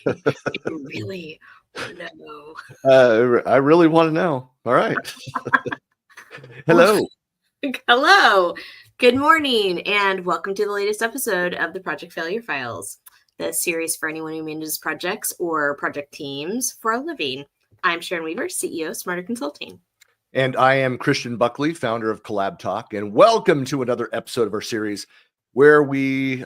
You really want to know. I really want to know. All right. Hello. Hello. Good morning, and welcome to the latest episode of the Project Failure Files, the series for anyone who manages projects or project teams for a living. I'm Sharon Weaver, CEO of Smarter Consulting. And I am Christian Buckley, founder of Collab Talk, and welcome to another episode of our series where we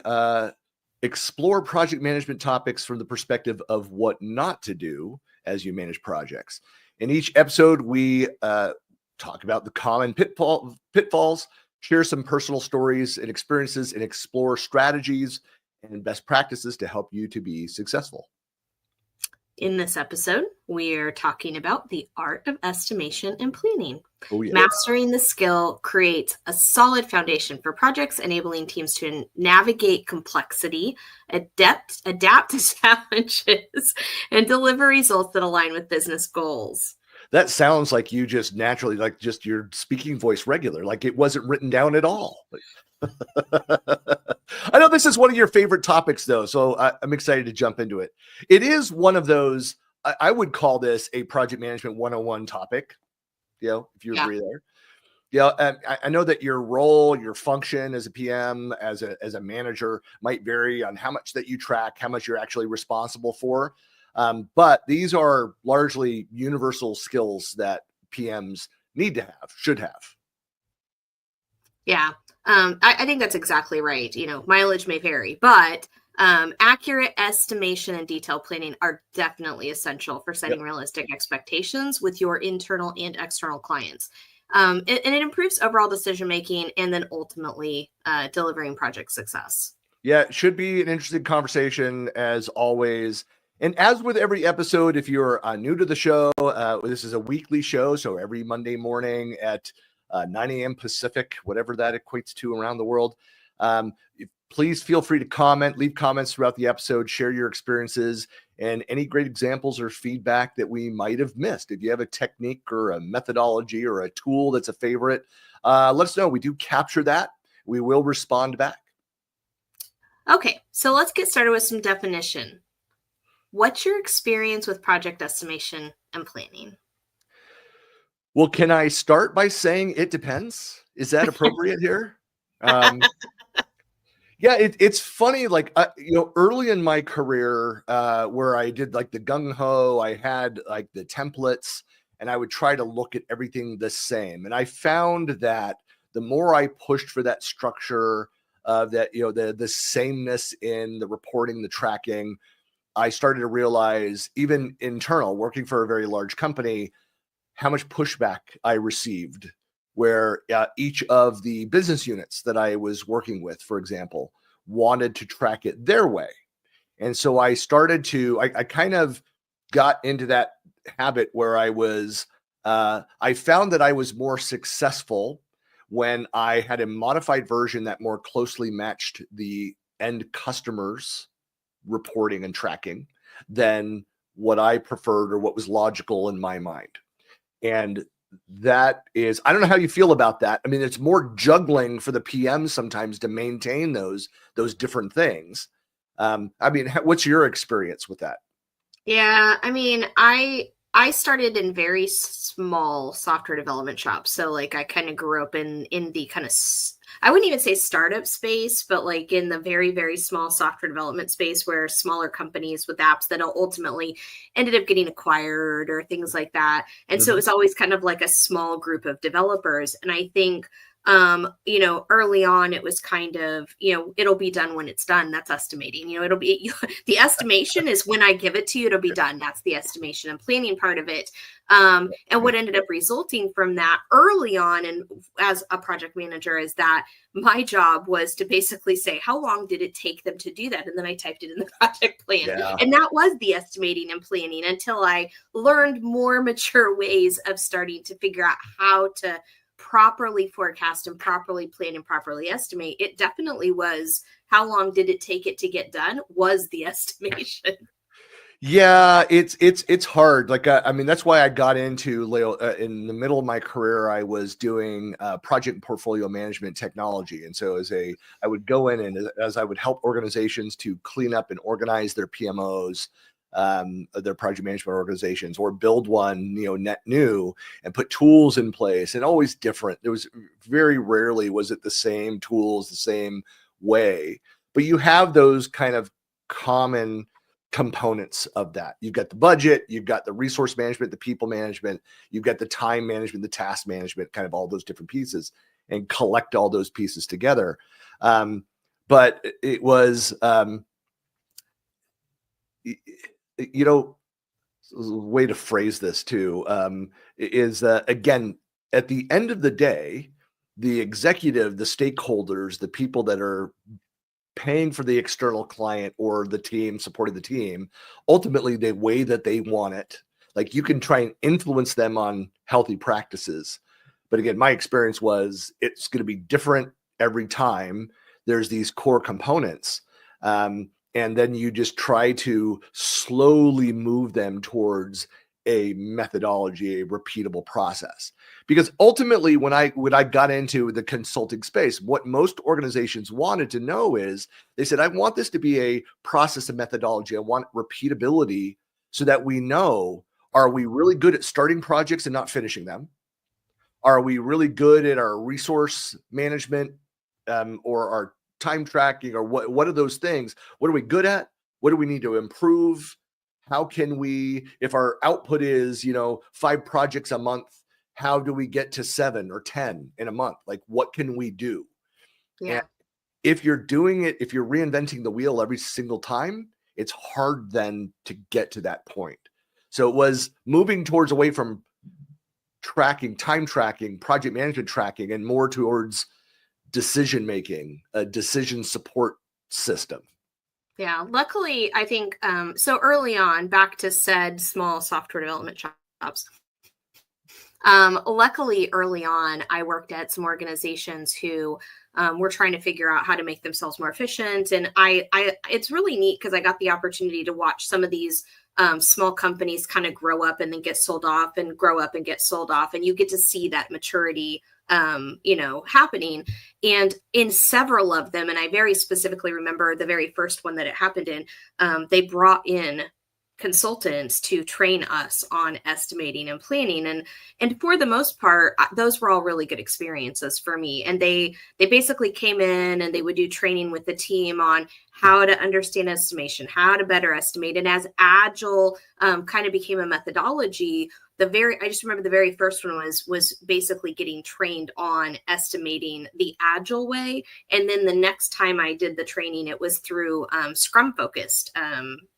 explore project management topics from the perspective of what not to do as you manage projects. In each episode, we talk about the common pitfalls, share some personal stories and experiences, and explore strategies and best practices to help you to be successful. In this episode, we're talking about the art of estimation and planning. Oh, yeah. Mastering the skill creates a solid foundation for projects, enabling teams to navigate complexity, adapt to challenges, and deliver results that align with business goals. That sounds like you just naturally, like just your speaking voice regular, like it wasn't written down at all. I know this is one of your favorite topics, though, so I'm excited to jump into it. It is one of those, I would call this a project management 101 topic, if you agree there. I know that your role, your function as a PM, as a manager might vary on how much that you track, how much you're actually responsible for. But these are largely universal skills that PMs need to have, should have. Yeah. I think that's exactly right. Mileage may vary, but accurate estimation and detailed planning are definitely essential for setting realistic expectations with your internal and external clients. And it improves overall decision-making and then ultimately delivering project success. Yeah, it should be an interesting conversation as always. And as with every episode, if you're new to the show, this is a weekly show. So every Monday morning at 9 a.m. Pacific, whatever that equates to around the world. Please feel free to comment, leave comments throughout the episode, share your experiences and any great examples or feedback that we might have missed. If you have a technique or a methodology or a tool that's a favorite, let us know. We do capture that. We will respond back. Okay, so let's get started with some definition. What's your experience with project estimation and planning? Well, can I start by saying it depends? Is that appropriate here? It's funny. Like, early in my career, where I did like the gung ho, I had like the templates, and I would try to look at everything the same. And I found that the more I pushed for that structure, that the sameness in the reporting, the tracking, I started to realize, even internal, working for a very large company, how much pushback I received, where each of the business units that I was working with, for example, wanted to track it their way. And so I started to, I kind of got into that habit where I found that I was more successful when I had a modified version that more closely matched the end customers' reporting and tracking than what I preferred or what was logical in my mind. And that is, I don't know how you feel about that. I mean, it's more juggling for the PM sometimes to maintain those different things. What's your experience with that? Yeah, I mean, I started in very small software development shops. So like I kind of grew up in the kind of, I wouldn't even say startup space, but like in the very, very small software development space where smaller companies with apps that ultimately ended up getting acquired or things like that. And so it was always kind of like a small group of developers. And I think, early on, it was kind of, it'll be done when it's done. That's estimating. It'll be the estimation is when I give it to you, it'll be done. That's the estimation and planning part of it. And what ended up resulting from that early on, and as a project manager, is that my job was to basically say, how long did it take them to do that? And then I typed it in the project plan. Yeah. And that was the estimating and planning until I learned more mature ways of starting to figure out how to properly forecast and properly plan and properly estimate. It definitely was, how long did it take it to get done was the estimation. Yeah, it's hard. Like, that's why I got into in the middle of my career. I was doing project and portfolio management technology, and so I would go in and as I would help organizations to clean up and organize their PMOs, their project management organizations, or build one, net new, and put tools in place, and always different. There was very rarely was it the same tools, the same way, but you have those kind of common components of that. You've got the budget, you've got the resource management, the people management, you've got the time management, the task management, kind of all those different pieces, and collect all those pieces together. But it was, way to phrase this too, is again, at the end of the day, the executive, the stakeholders, the people that are paying for the external client or the team supporting the team, ultimately the way that they want it. Like, you can try and influence them on healthy practices, but again, my experience was it's going to be different every time. There's these core components, and then you just try to slowly move them towards a methodology, a repeatable process. Because ultimately, when I got into the consulting space, what most organizations wanted to know is, they said, I want this to be a process and methodology. I want repeatability, so that we know, are we really good at starting projects and not finishing them? Are we really good at our resource management, or our time tracking, or what are those things? What are we good at? What do we need to improve? How can we, if our output is, 5 projects a month, how do we get to 7 or 10 in a month? Like, what can we do? Yeah. And if you're doing it, if you're reinventing the wheel every single time, it's hard then to get to that point. So it was moving towards away from tracking, time tracking, project management tracking, and more towards decision making, a decision support system. Yeah, luckily, I think, so early on, back to said small software development shops. Luckily, early on, I worked at some organizations who were trying to figure out how to make themselves more efficient. And it's really neat, because I got the opportunity to watch some of these small companies kind of grow up and then get sold off, and grow up and get sold off. And you get to see that maturity happening. And in several of them, and I very specifically remember the very first one that it happened in, they brought in consultants to train us on estimating and planning. And for the most part, those were all really good experiences for me. And they basically came in and they would do training with the team on how to understand estimation, how to better estimate. And as Agile kind of became a methodology, I just remember the very first one was basically getting trained on estimating the Agile way. And then the next time I did the training, it was through Scrum focused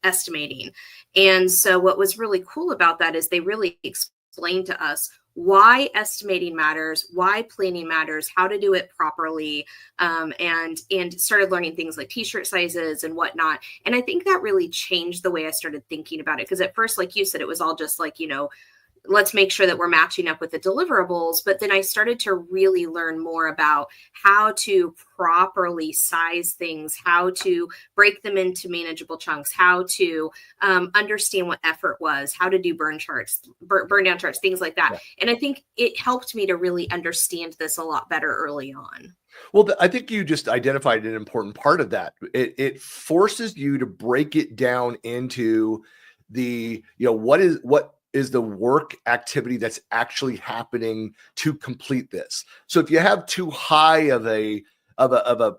estimating. And so what was really cool about that is they really explained to us why estimating matters, why planning matters, how to do it properly, and started learning things like t-shirt sizes and whatnot. And I think that really changed the way I started thinking about it. Because at first, like you said, it was all just like, let's make sure that we're matching up with the deliverables. But then I started to really learn more about how to properly size things, how to break them into manageable chunks, how to understand what effort was, how to do burn down charts, things like that. Yeah. And I think it helped me to really understand this a lot better early on. Well, I think you just identified an important part of that. It forces you to break it down into the, what is the work activity that's actually happening to complete this. So if you have too high of a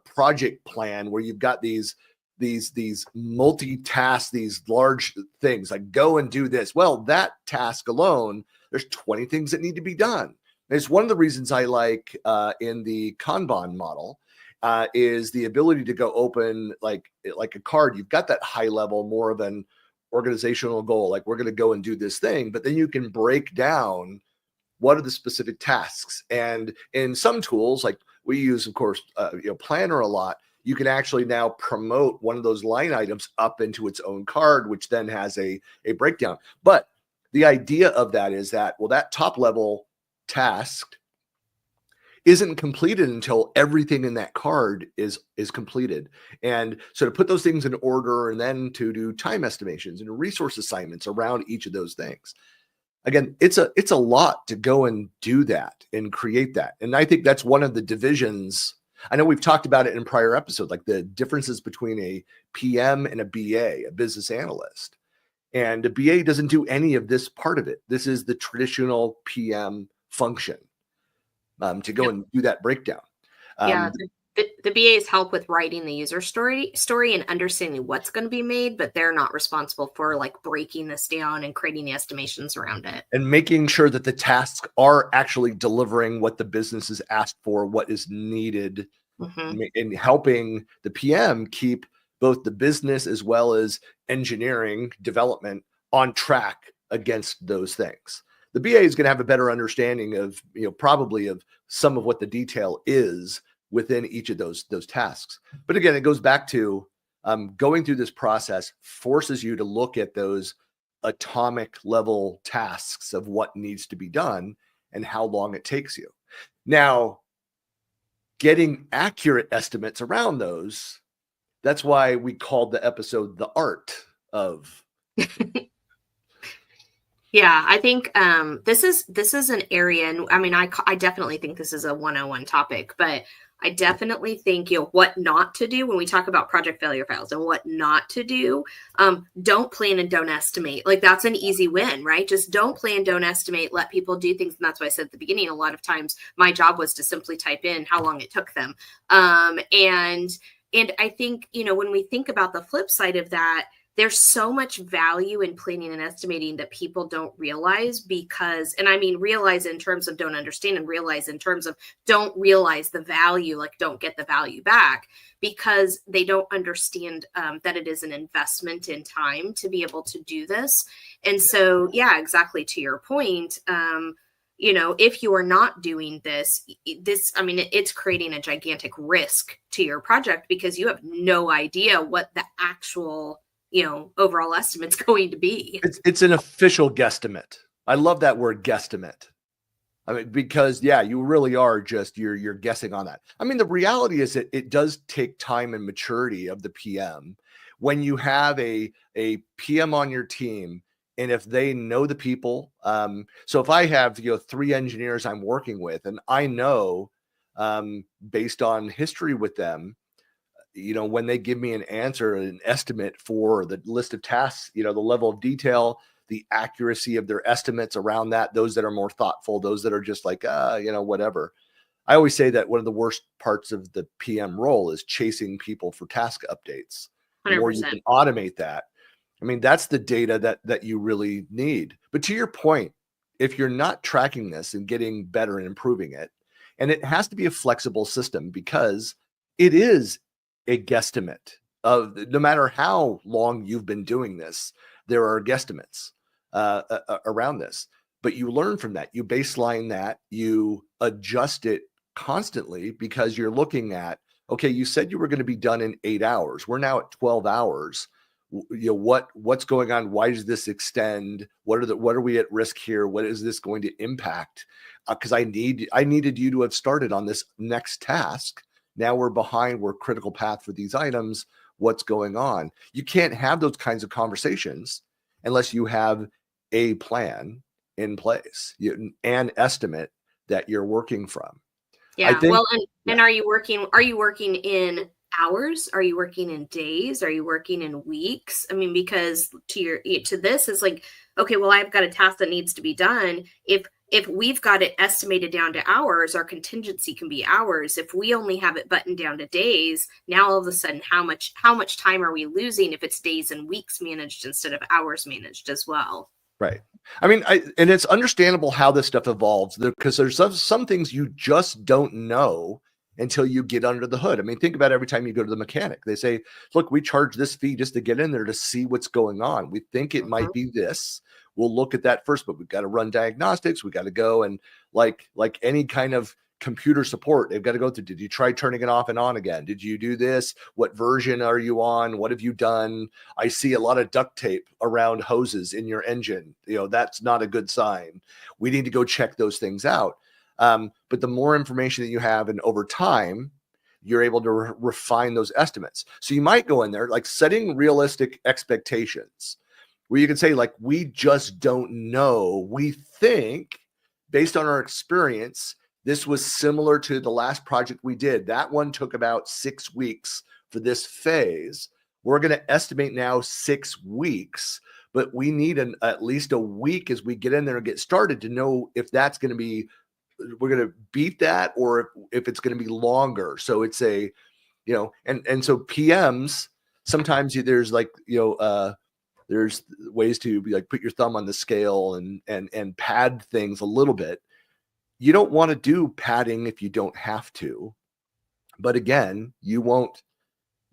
project plan where you've got these multitask, these large things like go and do this, well, that task alone, there's 20 things that need to be done. And it's one of the reasons I like in the Kanban model is the ability to go open like a card. You've got that high level, more of an organizational goal, like we're going to go and do this thing, but then you can break down what are the specific tasks. And in some tools, like we use, of course, Planner a lot, you can actually now promote one of those line items up into its own card, which then has a breakdown. But the idea of that is that, well, that top level task isn't completed until everything in that card is completed. And so to put those things in order, and then to do time estimations and resource assignments around each of those things. Again, it's a lot to go and do that and create that. And I think that's one of the divisions. I know we've talked about it in prior episodes, like the differences between a PM and a BA, a business analyst. And the BA doesn't do any of this part of it. This is the traditional PM function to go and do that breakdown. Yeah, the BAs help with writing the user story and understanding what's going to be made, but they're not responsible for like breaking this down and creating the estimations around it. And making sure that the tasks are actually delivering what the business is asked for, what is needed, and helping the PM keep both the business as well as engineering development on track against those things. The BA is going to have a better understanding of, probably of some of what the detail is within each of those tasks. But again, it goes back to going through this process forces you to look at those atomic level tasks of what needs to be done and how long it takes you. Now, getting accurate estimates around those, that's why we called the episode The Art of. Yeah, I think this is an area, and I mean, I definitely think this is a 101 topic, but I definitely think, what not to do when we talk about project failure files and what not to do. Don't plan and don't estimate. Like, that's an easy win, right? Just don't plan, don't estimate, let people do things. And that's why I said at the beginning, a lot of times my job was to simply type in how long it took them. And I think, when we think about the flip side of that, there's so much value in planning and estimating that people don't realize because, and I mean, realize in terms of don't understand and realize in terms of don't realize the value, like don't get the value back because they don't understand that it is an investment in time to be able to do this. And so, yeah, exactly to your point, if you are not doing this, I mean, it's creating a gigantic risk to your project because you have no idea what the actual overall estimate's going to be. It's an official guesstimate. I love that word guesstimate. I mean, because you really are just, you're guessing on that. I mean, the reality is that it does take time and maturity of the PM. When you have a PM on your team, and if they know the people, so if I have, 3 engineers I'm working with, and I know, based on history with them, when they give me an answer, an estimate for the list of tasks, the level of detail, the accuracy of their estimates around that, those that are more thoughtful, those that are just like, whatever. I always say that one of the worst parts of the PM role is chasing people for task updates. 100%. The more you can automate that, I mean, that's the data that you really need. But to your point, if you're not tracking this and getting better and improving it, and it has to be a flexible system because it is a guesstimate of, no matter how long you've been doing this, there are guesstimates around this, but you learn from that, you baseline that, you adjust it constantly because you're looking at, okay, you said you were going to be done in 8 hours. We're now at 12 hours. What's going on? Why does this extend? What are we at risk here? What is this going to impact? Because I needed you to have started on this next task. Now we're behind. We're critical path for these items. What's going on? You can't have those kinds of conversations unless you have a plan in place, an estimate that you're working from. Yeah. And are you working in hours? Are you working in days? Are you working in weeks? I mean, because to this is like, okay, well, I've got a task that needs to be done. If we've got it estimated down to hours, our contingency can be hours. If we only have it buttoned down to days, now all of a sudden, how much time are we losing if it's days and weeks managed instead of hours managed as well? Right. I mean, and it's understandable how this stuff evolves because there's some things you just don't know until you get under the hood. I mean, think about every time you go to the mechanic, they say, look, we charge this fee just to get in there to see what's going on. We think it might be this. We'll look at that first, but we've got to run diagnostics. We got to go and like any kind of computer support, they've got to go through. Did you try turning it off and on again? Did you do this? What version are you on? What have you done? I see a lot of duct tape around hoses in your engine. That's not a good sign. We need to go check those things out. But the more information that you have, and over time, you're able to refine those estimates. So you might go in there, like setting realistic expectations, where you can say, like, we just don't know. We think, based on our experience, this was similar to the last project we did. That one took about 6 weeks for this phase. We're going to estimate now 6 weeks, but we need at least a week as we get in there and get started to know if that's going to be, we're going to beat that, or if it's going to be longer. So it's a, and so PMs, sometimes there's like, there's ways to be like, put your thumb on the scale and pad things a little bit. You don't want to do padding if you don't have to. But again, you won't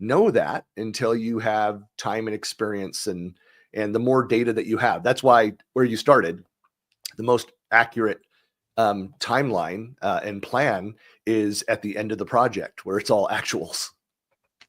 know that until you have time and experience and the more data that you have. That's why where you started, the most accurate timeline and plan is at the end of the project, where it's all actuals.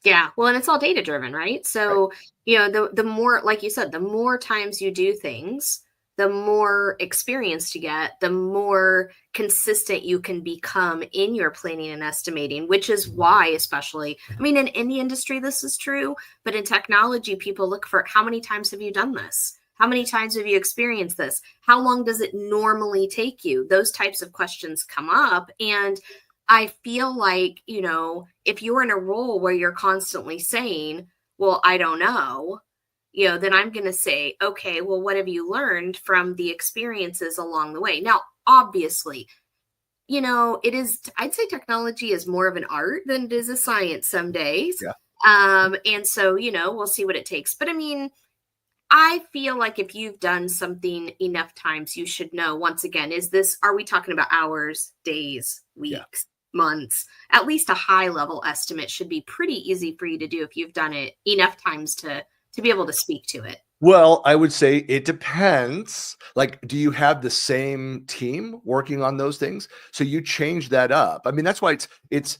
Yeah. Well, and it's all data driven, right? So, right. The more, like you said, the more times you do things, the more experience you get, the more consistent you can become in your planning and estimating, which is why, especially, I mean, in any industry, this is true, but in technology, people look for how many times have you done this? How many times have you experienced this? How long does it normally take you? Those types of questions come up. And I feel like, if you're in a role where you're constantly saying, well, I don't know, then I'm going to say, okay, well, what have you learned from the experiences along the way? Now, obviously, I'd say technology is more of an art than it is a science some days. Yeah. And so, we'll see what it takes. But I mean, I feel like if you've done something enough times, you should know, once again, are we talking about hours, days, weeks, months? At least a high level estimate should be pretty easy for you to do if you've done it enough times to be able to speak to it. Well, I would say it depends. Like, do you have the same team working on those things? So you change that up. I mean, that's why it's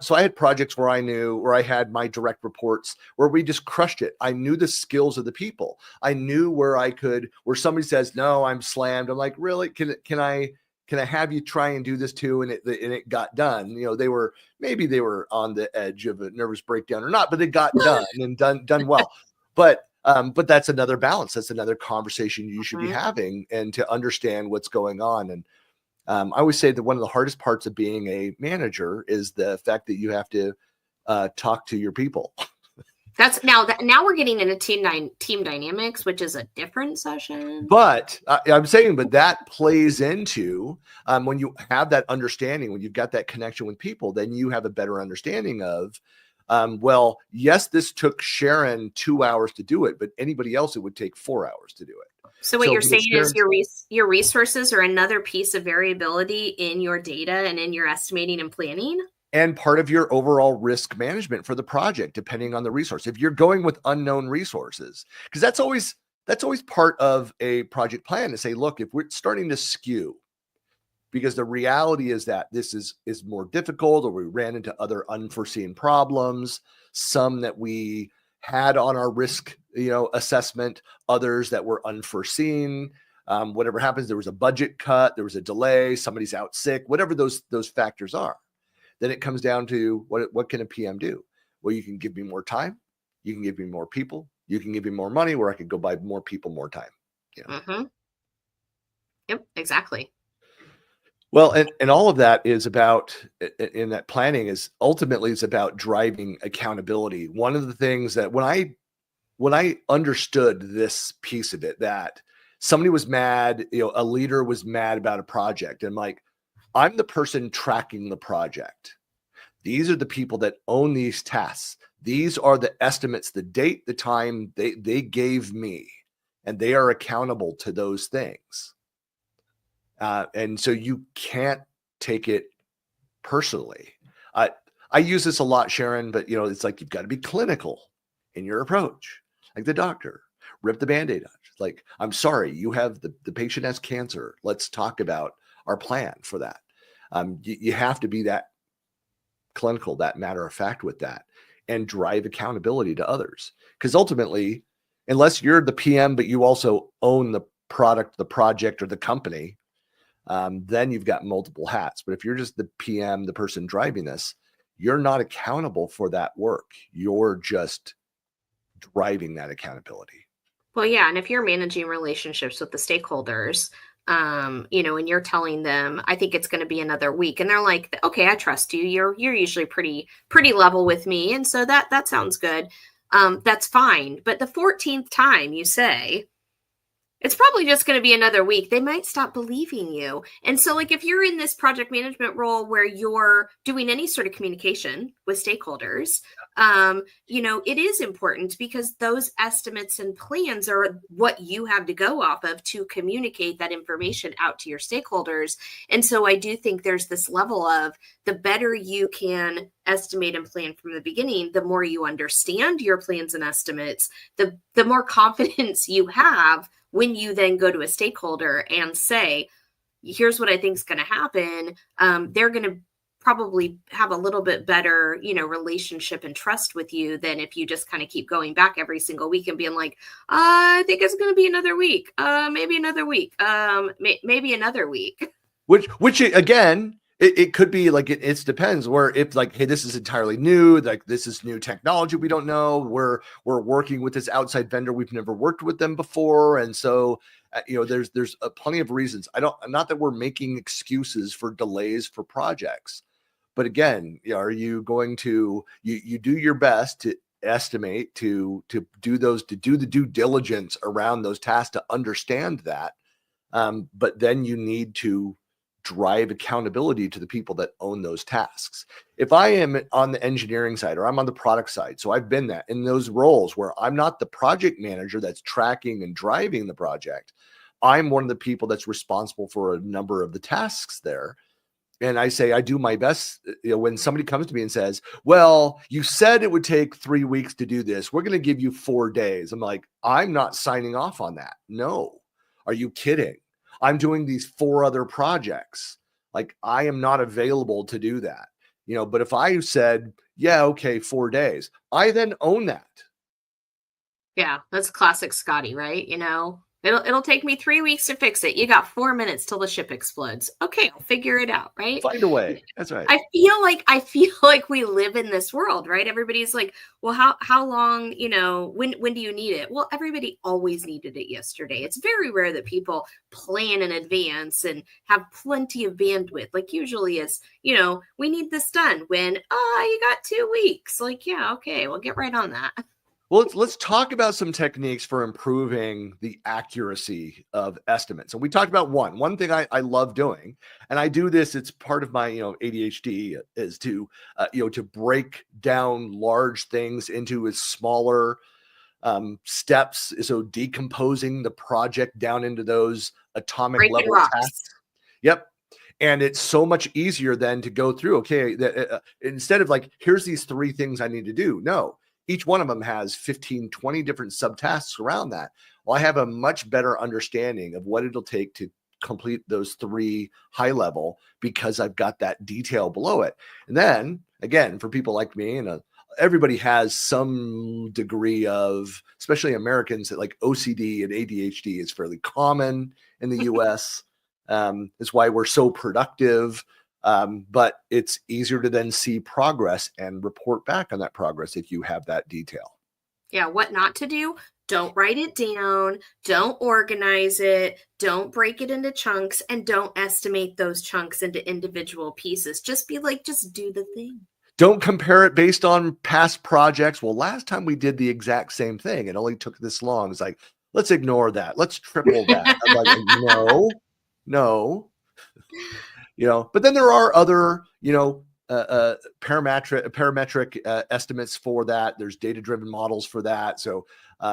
so I had projects where I had my direct reports where we just crushed it. I knew the skills of the people. I knew where somebody says, no, I'm slammed. I'm like, really? Can I have you try and do this too? And it got done. Maybe they were on the edge of a nervous breakdown or not, but it got done and done well. But that's another balance. That's another conversation you should be having, and to understand what's going on. And I always say that one of the hardest parts of being a manager is the fact that you have to talk to your people. That's now we're getting into team dynamics, which is a different session. But I'm saying, that plays into when you have that understanding, when you've got that connection with people, then you have a better understanding of, well, yes, this took Sharon 2 hours to do it, but anybody else, it would take 4 hours to do it. So what you're saying is your resources are another piece of variability in your data and in your estimating and planning? And part of your overall risk management for the project, depending on the resource. If you're going with unknown resources, because that's always part of a project plan, to say, look, if we're starting to skew, because the reality is that this is more difficult, or we ran into other unforeseen problems, some that we had on our risk, assessment, others that were unforeseen. Whatever happens, there was a budget cut, there was a delay, somebody's out sick, whatever those factors are. Then it comes down to what can a PM do? Well, you can give me more time, you can give me more people, you can give me more money, where I could go buy more people, more time. Mm-hmm. Yep, exactly. Well, and all of that is about, in that planning, is ultimately it's about driving accountability. One of the things that when I understood this piece of it, that somebody was mad, a leader was mad about a project, and like, I'm the person tracking the project. These are the people that own these tasks. These are the estimates, the date, the time they gave me, and they are accountable to those things. And so you can't take it personally. I use this a lot, Sharon, but it's like, you've got to be clinical in your approach, like the doctor. Rip the Band-Aid off. Like, I'm sorry, you have the patient has cancer. Let's talk about our plan for that. You have to be that clinical, that matter of fact with that, and drive accountability to others. Because ultimately, unless you're the PM, but you also own the product, the project, or the company, then you've got multiple hats. But if you're just the PM, the person driving this, you're not accountable for that work. You're just driving that accountability. Well, yeah. And if you're managing relationships with the stakeholders, and you're telling them, I think it's going to be another week, and they're like, okay, I trust you. You're usually pretty level with me. And so that sounds good. that's fine. But the 14th time you say, it's probably just going to be another week, they might stop believing you. And so, like, if you're in this project management role where you're doing any sort of communication with stakeholders, it is important, because those estimates and plans are what you have to go off of to communicate that information out to your stakeholders. And so I do think there's this level of, the better you can estimate and plan from the beginning, the more you understand your plans and estimates, the more confidence you have when you then go to a stakeholder and say, here's what I think is going to happen. They're going to probably have a little bit better, relationship and trust with you than if you just kind of keep going back every single week and being like, I think it's going to be another week. Maybe another week. Maybe another week. Which again, it could be like, it depends, where if like, hey, this is entirely new, like this is new technology, we don't know, we're working with this outside vendor, we've never worked with them before. And so, there's plenty of reasons. Not that we're making excuses for delays for projects, but again, are you going to, you do your best to estimate, to do the due diligence around those tasks to understand that. But then you need to drive accountability to the people that own those tasks. If I am on the engineering side, or I'm on the product side, so I've been that in those roles where I'm not the project manager that's tracking and driving the project, I'm one of the people that's responsible for a number of the tasks there. And I say, I do my best. When somebody comes to me and says, well, you said it would take 3 weeks to do this, we're going to give you 4 days. I'm like, I'm not signing off on that. No. Are you kidding? I'm doing these 4 other projects. Like, I am not available to do that. But if I said, yeah, okay, 4 days, I then own that. Yeah, that's classic Scotty, right? It'll take me 3 weeks to fix it. You got 4 minutes till the ship explodes. Okay, I'll figure it out, right? Find a way. That's right. I feel like we live in this world, right? Everybody's like, well, how long, when do you need it? Well, everybody always needed it yesterday. It's very rare that people plan in advance and have plenty of bandwidth. Like, usually it's, we need this done when, you got 2 weeks. Like, yeah, okay, we'll get right on that. Well, let's talk about some techniques for improving the accuracy of estimates. And we talked about one thing I love doing, and I do this, it's part of my, ADHD, is to, to break down large things into as smaller steps. So decomposing the project down into those atomic Breaking level rocks. tasks. Yep. And it's so much easier then to go through, okay, instead of like, here's these 3 things I need to do. No. Each one of them has 15, 20 different subtasks around that. Well, I have a much better understanding of what it'll take to complete those 3 high level, because I've got that detail below it. And then again, for people like me, and everybody has some degree of, especially Americans, that like OCD and ADHD is fairly common in the US. That's why we're so productive. But it's easier to then see progress and report back on that progress if you have that detail. Yeah, what not to do? Don't write it down. Don't organize it. Don't break it into chunks, and don't estimate those chunks into individual pieces. Just be like, just do the thing. Don't compare it based on past projects. Well, last time we did the exact same thing. It only took this long. It's like, let's ignore that. Let's triple that. I'm like, no. But then there are other, parametric estimates for that. There's data-driven models for that. So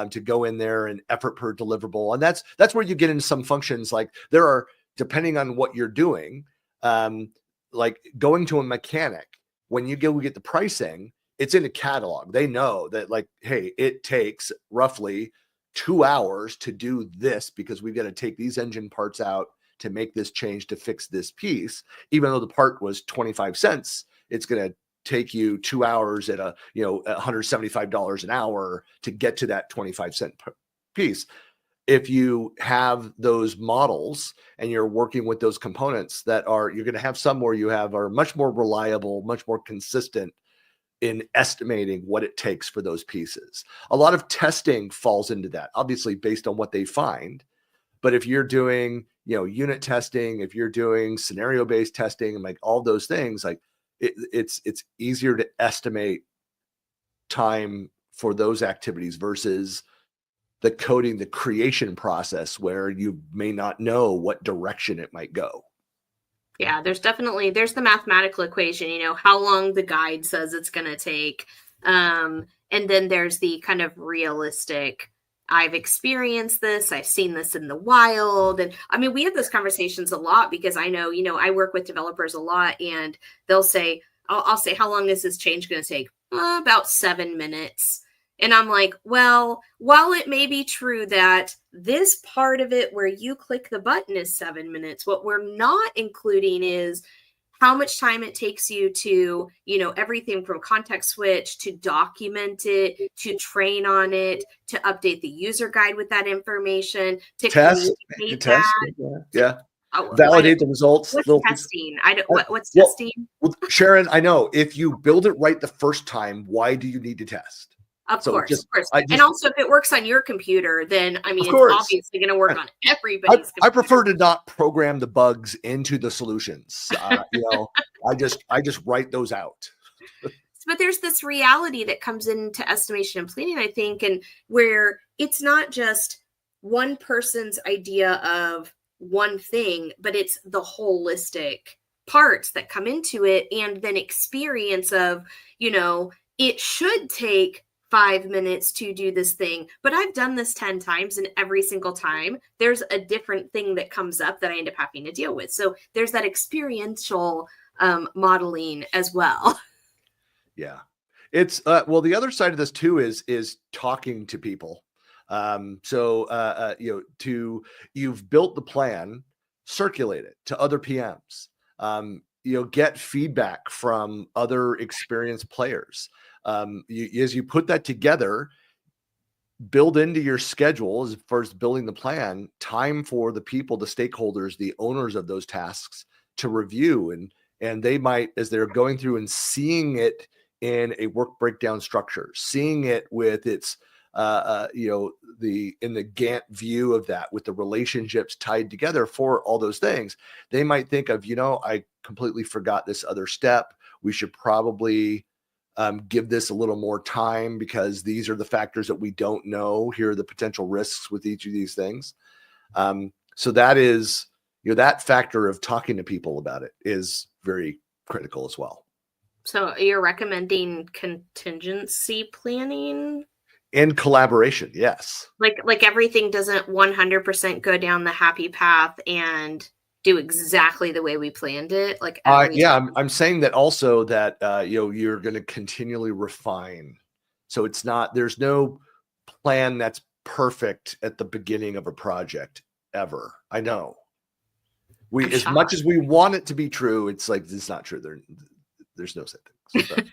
to go in there and effort per deliverable, and that's where you get into some functions. Like, there are, depending on what you're doing, like going to a mechanic, when you go get the pricing, it's in a catalog. They know that, like, hey, it takes roughly 2 hours to do this because we've got to take these engine parts out to make this change to fix this piece. Even though the part was 25 cents, it's going to take you 2 hours at $175 an hour to get to that 25-cent piece. If you have those models and you're working with those components you're going to have some where are much more reliable, much more consistent in estimating what it takes for those pieces. A lot of testing falls into that, obviously based on what they find. But if you're doing, unit testing, if you're doing scenario-based testing, and like all those things, like it's easier to estimate time for those activities versus the coding, the creation process where you may not know what direction it might go. Yeah, there's the mathematical equation, how long the guide says it's going to take. And then there's the kind of realistic, I've experienced this, I've seen this in the wild. And I mean, we have those conversations a lot because I know, I work with developers a lot, and they'll say, I'll say, how long is this change going to take? About 7 minutes. And I'm like, well, while it may be true that this part of it where you click the button is 7 minutes, what we're not including is how much time it takes you to, everything from context switch to document it, to train on it, to update the user guide with that information, to test, communicate that. Yeah. Validate the results. What's testing? What's well, testing? Well, Sharon, I know if you build it right the first time, why do you need to test? Of course. And also, if it works on your computer, then I mean, it's obviously going to work on everybody's computer. I prefer to not program the bugs into the solutions. I just write those out. But there's this reality that comes into estimation and planning, I think, and where it's not just one person's idea of one thing, but it's the holistic parts that come into it, and then experience of, it should take 5 minutes to do this thing, but I've done this 10 times, and every single time there's a different thing that comes up that I end up having to deal with. So there's that experiential modeling as well. Yeah. It's the other side of this too is talking to people. You've built the plan, circulate it to other PMs, get feedback from other experienced players. As you put that together, build into your schedule as far as building the plan, time for the people, the stakeholders, the owners of those tasks to review. And they might, as they're going through and seeing it in a work breakdown structure, seeing it with its, in the Gantt view of that, with the relationships tied together for all those things, they might think of, I completely forgot this other step. We should probably give this a little more time because these are the factors that we don't know. Here are the potential risks with each of these things. So that is, that factor of talking to people about it is very critical as well. So you're recommending contingency planning? And collaboration, yes. Like everything doesn't 100% go down the happy path and do exactly the way we planned it. I'm saying that also that you're going to continually refine. So there's no plan that's perfect at the beginning of a project ever. I know. As much as we want it to be true, it's not true. There's no such thing.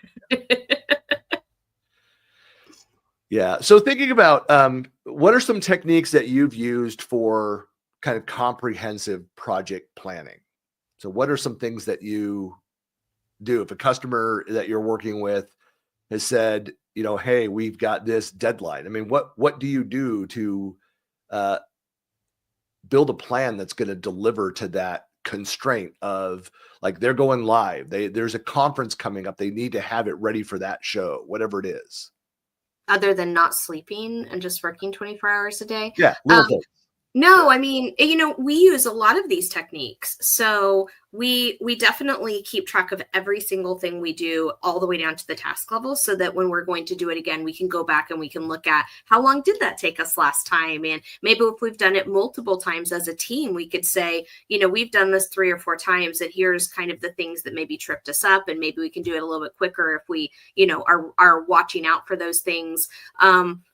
Yeah. So thinking about what are some techniques that you've used for kind of comprehensive project planning? So what are some things that you do if a customer that you're working with has said, hey, we've got this deadline? I mean, what do you do to build a plan that's going to deliver to that constraint of they're going live, there's a conference coming up, they need to have it ready for that show, whatever it is? Other than not sleeping and just working 24 hours a day. Yeah. Little things. No, I mean, we use a lot of these techniques. So we definitely keep track of every single thing we do all the way down to the task level, so that when we're going to do it again, we can go back and we can look at how long did that take us last time? And maybe if we've done it multiple times as a team, we could say, we've done this 3 or 4 times, and here's kind of the things that maybe tripped us up, and maybe we can do it a little bit quicker if we, are watching out for those things.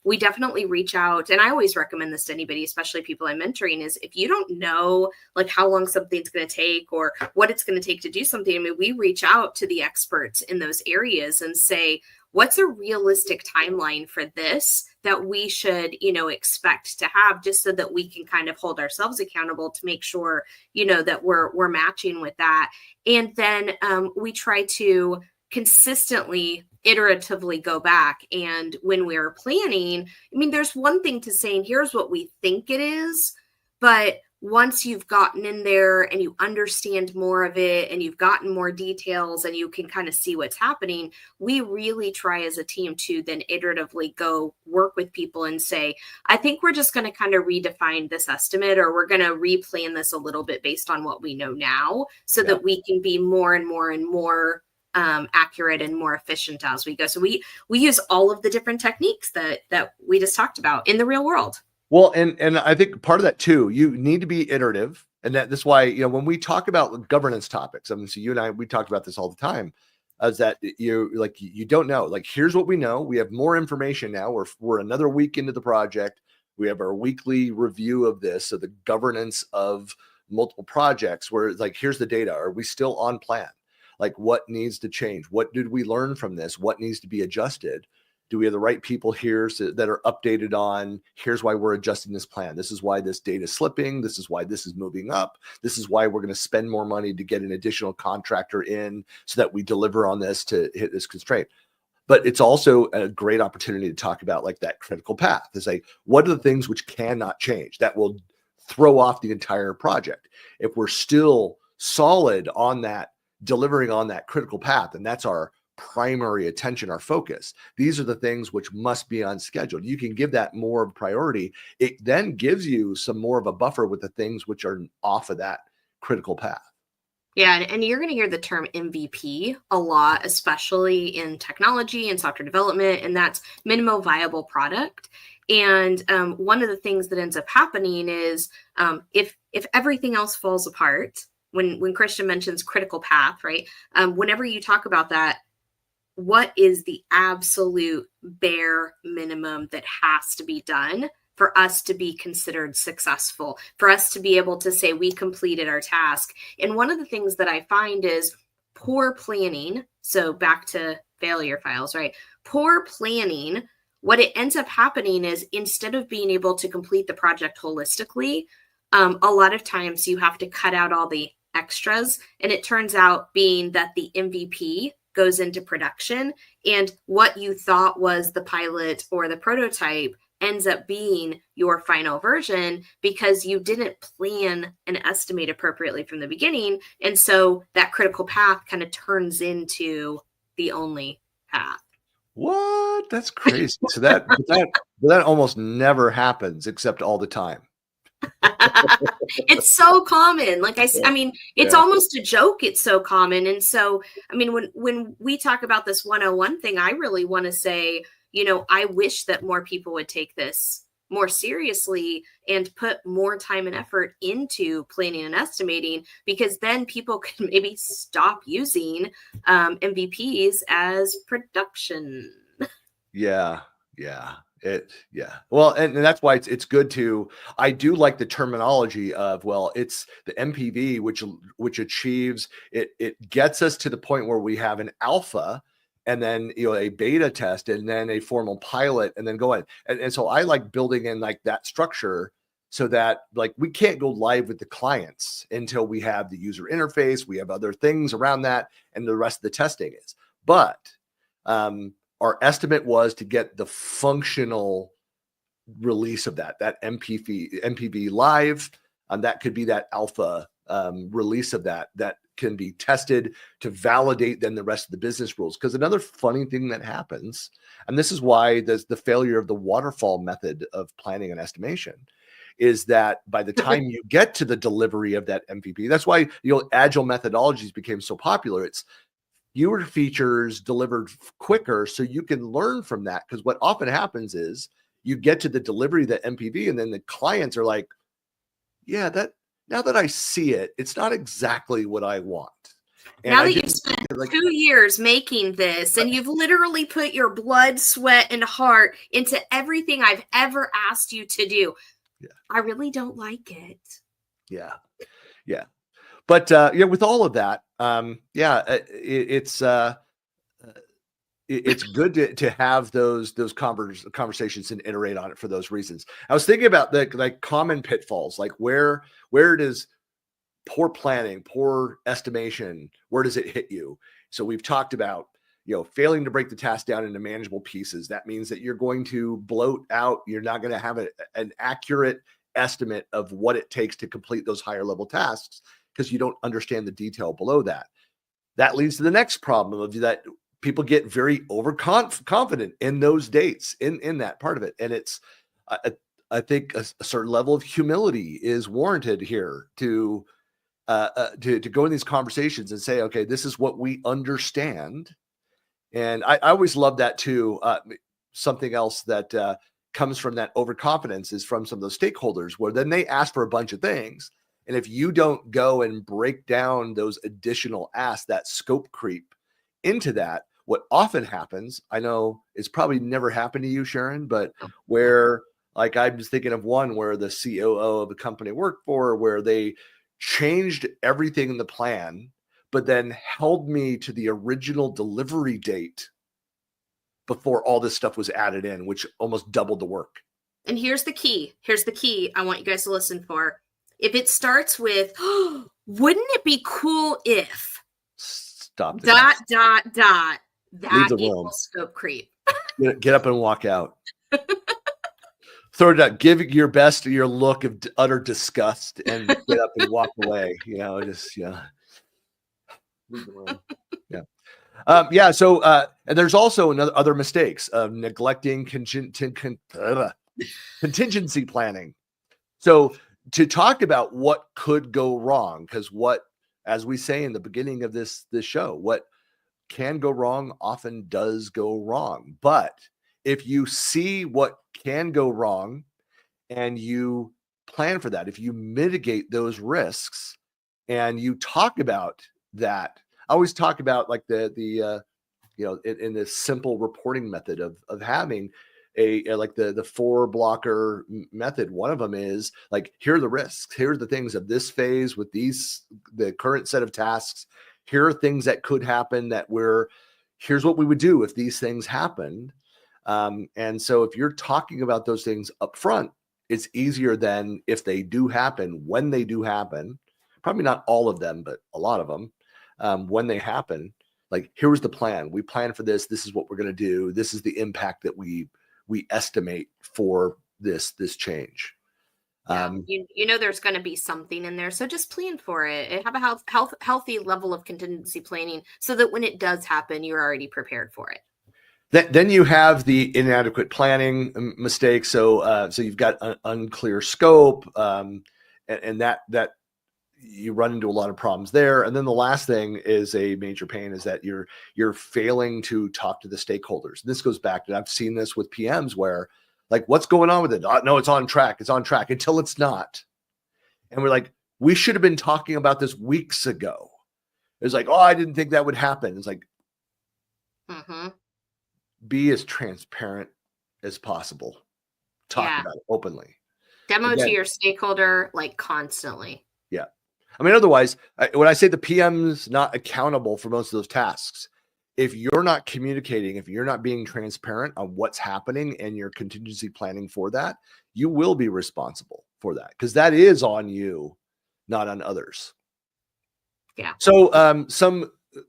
We definitely reach out, and I always recommend this to anybody, especially people I'm mentoring, is if you don't know how long something's going to take or what it's going to take to do something, I mean, we reach out to the experts in those areas and say, what's a realistic timeline for this that we should, expect to have, just so that we can kind of hold ourselves accountable to make sure, that we're matching with that. And then we try to consistently, iteratively go back. And when we're planning, I mean, there's one thing to saying, here's what we think it is, but once you've gotten in there and you understand more of it and you've gotten more details and you can kind of see what's happening, we really try as a team to then iteratively go work with people and say, I think we're just going to kind of redefine this estimate, or we're going to replan this a little bit based on what we know now, so that we can be more and more and more accurate and more efficient as we go. So we use all of the different techniques that we just talked about in the real world. Well, and I think part of that too, you need to be iterative. And that's why, when we talk about governance topics, I mean, so you and I, we talk about this all the time, is that you don't know, like, here's what we know. We have more information now. We're another week into the project. We have our weekly review of this. So the governance of multiple projects, where it's like, here's the data. Are we still on plan? Like, what needs to change? What did we learn from this? What needs to be adjusted? Do we have the right people here that are updated on, here's why we're adjusting this plan. This is why this data is slipping. This is why this is moving up. This is why we're going to spend more money to get an additional contractor in so that we deliver on this to hit this constraint. But it's also a great opportunity to talk about like that critical path. It's like, what are the things which cannot change that will throw off the entire project? If we're still solid on that, delivering on that critical path, and that's our primary attention, our focus, these are the things which must be on schedule. You can give that more of a priority. It then gives you some more of a buffer with the things which are off of that critical path. Yeah, and you're going to hear the term MVP a lot, especially in technology and software development, and that's minimal viable product. And one of the things that ends up happening is if everything else falls apart, when Christian mentions critical path, right? Whenever you talk about that, what is the absolute bare minimum that has to be done for us to be considered successful, for us to be able to say we completed our task? And one of the things that I find is poor planning. So back to failure files, right? Poor planning. What it ends up happening is, instead of being able to complete the project holistically, a lot of times you have to cut out all the extras. And it turns out being that the MVP goes into production, and what you thought was the pilot or the prototype ends up being your final version, because you didn't plan and estimate appropriately from the beginning. And so that critical path kind of turns into the only path. What? That's crazy. So that almost never happens, except all the time. It's so common. Like I mean, it's almost a joke. It's so common. And so, I mean, when we talk about this 101 thing, I really want to say, I wish that more people would take this more seriously and put more time and effort into planning and estimating, because then people can maybe stop using MVPs as production. Yeah. Well, and that's why it's good to, I do like the terminology of, well, it's the MPV, which achieves it gets us to the point where we have an alpha, and then a beta test, and then a formal pilot, and then go in. And so I like building in like that structure, so that like we can't go live with the clients until we have the user interface, we have other things around that, and the rest of the testing is. But our estimate was to get the functional release of that MPV live, and that could be that alpha release of that can be tested to validate then the rest of the business rules. Because another funny thing that happens, and this is why there's the failure of the waterfall method of planning and estimation, is that by the time you get to the delivery of that MVP, that's why agile methodologies became so popular. It's fewer features delivered quicker, so you can learn from that. Because what often happens is you get to the delivery of the MPV, and then the clients are like, yeah, that now that I see it, it's not exactly what I want. And now that you've spent 2 years making this, and you've literally put your blood, sweat, and heart into everything I've ever asked you to do, I really don't like it. Yeah. But with all of that, it's good to have those conversations and iterate on it for those reasons. I was thinking about the like common pitfalls, like where does poor planning, poor estimation, where does it hit you? So we've talked about failing to break the task down into manageable pieces. That means that you're going to bloat out. You're not going to have an accurate estimate of what it takes to complete those higher level tasks because you don't understand the detail below that. That leads to the next problem of that people get very overconfident in those dates, in that part of it. And it's, I think a certain level of humility is warranted here to go in these conversations and say, okay, this is what we understand. And I always love that too. Something else that comes from that overconfidence is from some of those stakeholders, where then they ask for a bunch of things. And if you don't go and break down those additional asks, that scope creep into that, what often happens, I know it's probably never happened to you, Sharon, but where, like, I was thinking of one where the COO of a company I worked for, where they changed everything in the plan, but then held me to the original delivery date before all this stuff was added in, which almost doubled the work. And here's the key. Here's the key I want you guys to listen for. If it starts with, oh, wouldn't it be cool if stop the dot, text. dot, dot, Leave that the room. equals scope creep. Get up and walk out. Throw it out. Give your best, your look of utter disgust, and get up and walk away. Just leave the room. Yeah. So, and there's also other mistakes of neglecting contingency planning. So, to talk about what could go wrong, because as we say in the beginning of this show, what can go wrong often does go wrong. But if you see what can go wrong and you plan for that, if you mitigate those risks and you talk about that, I always talk about like in this simple reporting method of having like the 4-blocker method. One of them is like, here are the risks. Here are the things of this phase with the current set of tasks. Here are things that could happen here's what we would do if these things happened. And so if you're talking about those things up front, it's easier than if they do happen, when they do happen, probably not all of them, but a lot of them, when they happen, like, here was the plan. We planned for this. This is what we're going to do. This is the impact that we estimate for this change. Yeah, there's going to be something in there, so just plan for it and have a healthy level of contingency planning, so that when it does happen, you're already prepared for it. Then you have the inadequate planning mistake. So you've got an unclear scope, and that you run into a lot of problems there. And then the last thing is a major pain is that you're failing to talk to the stakeholders. This goes back to, I've seen this with PMs where, like, what's going on with it? Oh, no, it's on track. It's on track until it's not. And we're like, we should have been talking about this weeks ago. It's like, oh, I didn't think that would happen. It's like, be as transparent as possible. Talk about it openly. Demo to your stakeholder, like, constantly. Yeah. I mean, otherwise, when I say the PM's not accountable for most of those tasks, if you're not communicating, if you're not being transparent on what's happening and your contingency planning for that, you will be responsible for that, because that is on you, not on others. Yeah. So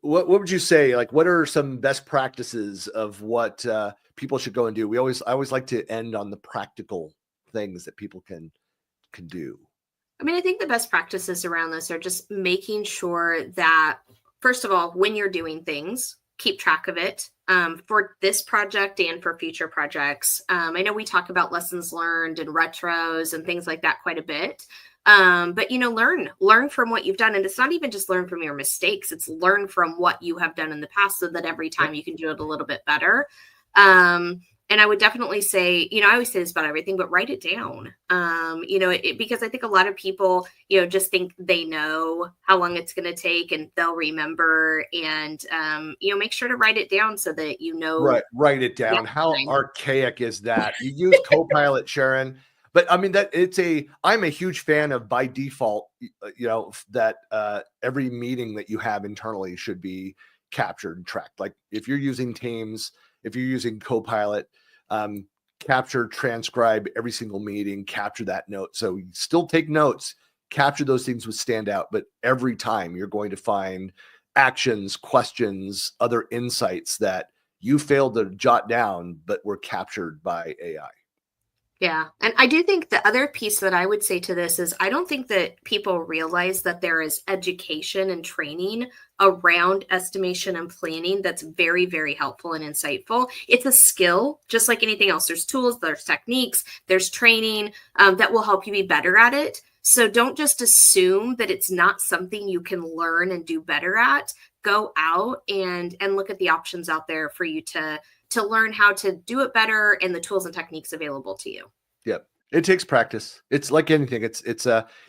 what would you say, like, what are some best practices of what people should go and do? I always like to end on the practical things that people can do. I mean, I think the best practices around this are just making sure that, first of all, when you're doing things, keep track of it, for this project and for future projects. I know we talk about lessons learned and retros and things like that quite a bit. But learn from what you've done. And it's not even just learn from your mistakes. It's learn from what you have done in the past, so that every time you can do it a little bit better. And I would definitely say, I always say this about everything, but write it down. Because I think a lot of people, just think they know how long it's going to take and they'll remember, and, make sure to write it down so that Right. Write it down. How archaic is that? You use Copilot, Sharon. But I mean, I'm a huge fan of, by default, that every meeting that you have internally should be captured and tracked. Like, if you're using Teams, if you're using Copilot, capture, transcribe every single meeting, capture that note. So you still take notes, capture those things which stand out, but every time you're going to find actions, questions, other insights that you failed to jot down, but were captured by AI. Yeah. And I do think the other piece that I would say to this is I don't think that people realize that there is education and training around estimation and planning that's very, very helpful and insightful. It's a skill, just like anything else. There's tools, there's techniques, there's training that will help you be better at it. So don't just assume that it's not something you can learn and do better at. Go out and look at the options out there for you to learn how to do it better and the tools and techniques available to you. Yep. It takes practice. It's like anything. It's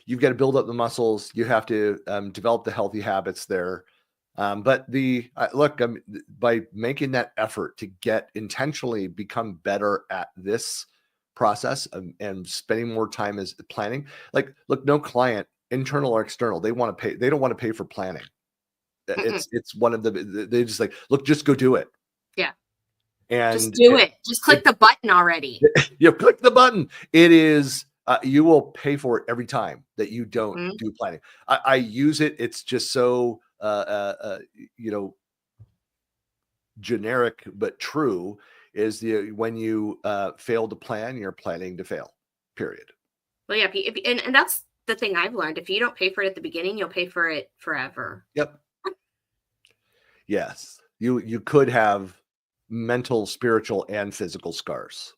you've got to build up the muscles. You have to develop the healthy habits there. But look, by making that effort to get intentionally become better at this process and spending more time as planning, like, look, no client, internal or external, they want to pay. They don't want to pay for planning. Mm-mm. It's one of the, they just like, look, just go do it. Yeah. Just And do it. Just click the button already. you click the button. It is, you will pay for it every time that you don't Mhm. do planning. I use it. It's just so, generic, but true is when you fail to plan, you're planning to fail, period. Well, yeah. And that's the thing I've learned. If you don't pay for it at the beginning, you'll pay for it forever. Yep. Yes. You could have mental, spiritual, and physical scars.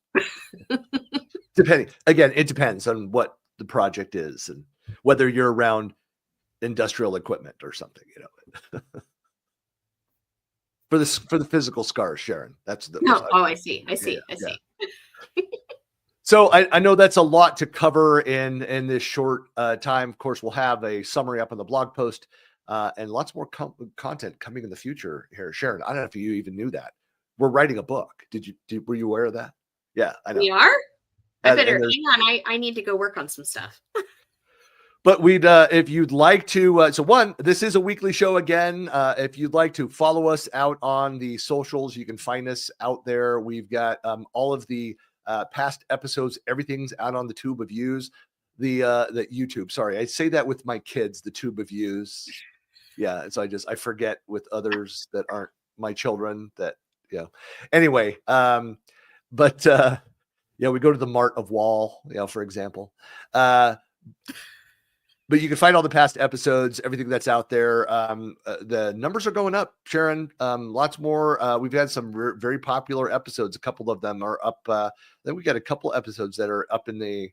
Depending, again, it depends on what the project is and whether you're around industrial equipment or something, for the physical scars, Sharon. That's the No. Oh, I see. I yeah, see. I yeah. see. So I know that's a lot to cover in this short time. Of course, we'll have a summary up on the blog post and lots more content coming in the future here. Sharon, I don't know if you even knew that. We're writing a book. Were you aware of that? Yeah, I know. We are? I better And hang on. I need to go work on some stuff. but we'd, if you'd like to, so one, this is a weekly show again. If you'd like to follow us out on the socials, you can find us out there. We've got all of the past episodes. Everything's out on the tube of views, the YouTube. Sorry, I say that with my kids, the tube of views. Yeah, so I forget with others that aren't my children that, Anyway, but we go to the Mart of Wall, for example. But you can find all the past episodes, everything that's out there. The numbers are going up, Sharon. Lots more. We've had some very popular episodes. A couple of them are up. Then we got a couple episodes that are up in the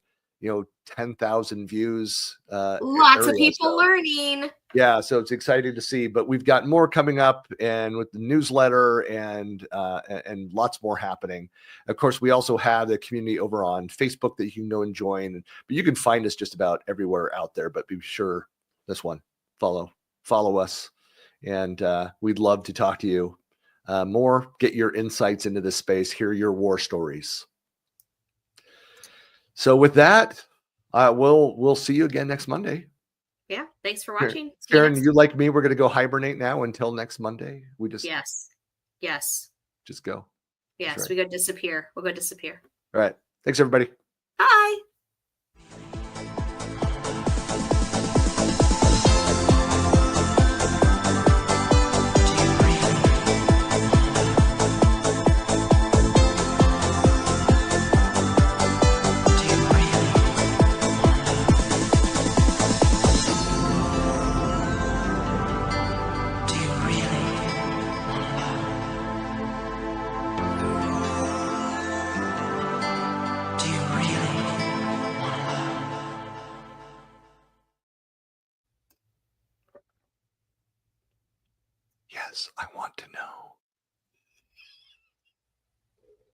10,000 views. Lots of area, people so. learning. Yeah, so it's exciting to see. But we've got more coming up, and with the newsletter and lots more happening. Of course, we also have the community over on Facebook that you can go and join. But you can find us just about everywhere out there. But be sure this one follow us, and we'd love to talk to you more. Get your insights into this space. Hear your war stories. So with that, we'll see you again next Monday. Yeah. Thanks for watching. Sharon, you like me, we're going to go hibernate now until next Monday. We just Yes. Just go. Yes. Right. We go disappear. We'll go disappear. All right. Thanks, everybody. Bye. Yes, I want to know.